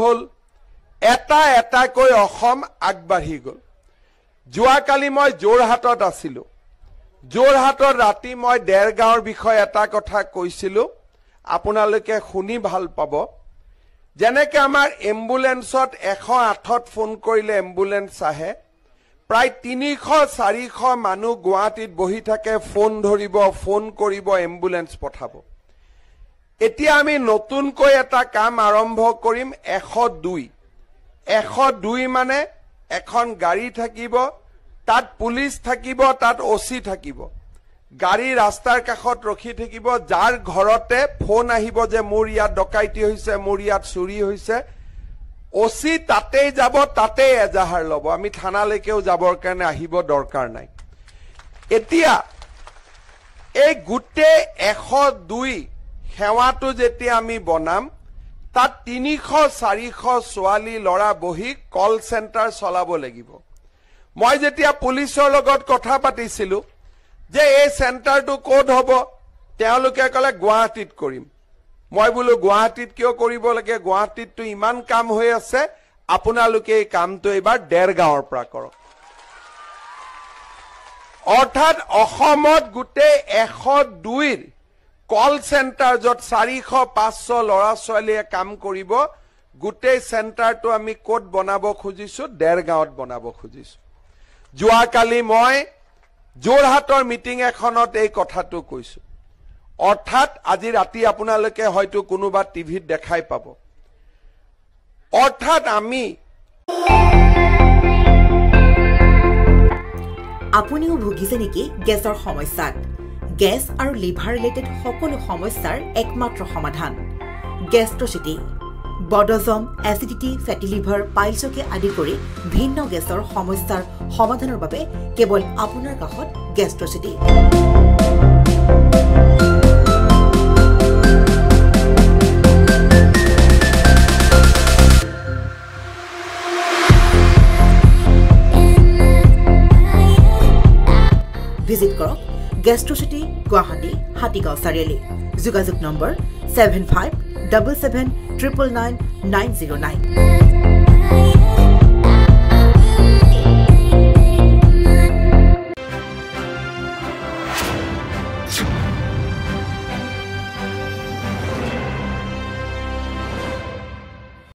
হল এটা এটাকৈ অসম আগবাঢ়ি গল। যোৱাকালি মই যোৰহাটত আছিলো। যোৰহাটত ৰাতি মই দেৰগাঁৱৰ বিষয়ে এটা কথা কৈছিলো, আপোনালোকে শুনি ভাল পাব। যেনেকে আমাৰ এম্বুলেন্সত 108ত ফোন কৰিলে এম্বুলেন্স আহে, প্ৰায় 300-400 মানুহ গুৱাহাটীত বহি থাকে, ফোন ধৰিব, ফোন কৰিব, এম্বুলেন্স পঠাব। এতিয়া আমি নতুনকৈ এটা কাম আৰম্ভ কৰিম, 102। 102 মানে এখন গাড়ী থাকিব, তাত পুলিচ থাকিব, তাত ওসি থাকিব। গাড়ী ৰাস্তাৰ কাষত ৰখি থাকিব, যাৰ ঘৰতে ফোন আহিব যে মোৰ ইয়াত ডকাইতি হৈছে, মোৰ ইয়াত চুৰি হৈছে, ওসি তাতেই যাব, তাতেই এজাহাৰ ল'ব। আমি থানালৈকেও যাবৰ কাৰণে আহিব দৰকাৰ নাই। এতিয়া এই গোটেই 102 সেৱাটো যেতিয়া আমি বনাম, তাত 300-400 ছোৱালী ল'ৰা বহি কল চেণ্টাৰ চলাব লাগিব। মই যেতিয়া পুলিচৰ লগত কথা পাতিছিলো যে এই চেণ্টাৰটো ক'ত হ'ব, তেওঁলোকে ক'লে গুৱাহাটীত কৰিম। মই বোলো গুৱাহাটীত কিয় কৰিব লাগে, গুৱাহাটীততো ইমান কাম হৈ আছে, আপোনালোকে এই কামটো এইবাৰ দেৰগাঁৱৰ পৰা কৰক। অৰ্থাৎ অসমত গোটেই 102ৰ কল চেণ্টাৰ য'ত 400-500 ল'ৰা ছোৱালীয়ে কাম কৰিব, গোটেই চেণ্টাৰটো আমি ক'ত বনাব খুজিছো, দেৰগাঁৱত বনাব খুজিছো। যোৱাকালি মই যোৰহাটৰ মিটিং এখনত এই কথাটো কৈছো। অৰ্থাৎ আজি ৰাতি আপোনালোকে হয়তো কোনোবা টিভিত দেখাই পাব। অৰ্থাৎ আপুনিও ভুগিছে নেকি গেছৰ সমস্যাত? গেছ আৰু লিভাৰ ৰিলেটেড সকলো সমস্যাৰ একমাত্ৰ সমাধান গেষ্ট্ৰচিটি। বডজম, এচিডিটি, ফেটি লিভাৰ, পাইলছকে আদি কৰি ভিন্ন গেছৰ সমস্যাৰ সমাধানৰ বাবে কেৱল আপোনাৰ কাষত গেষ্ট্ৰচিটি। ভিজিট কৰক গেষ্ট্ৰচিটি, গুৱাহাটী, হাতীগাঁও চাৰিআলি। যোগাযোগ নম্বৰ 7577999909।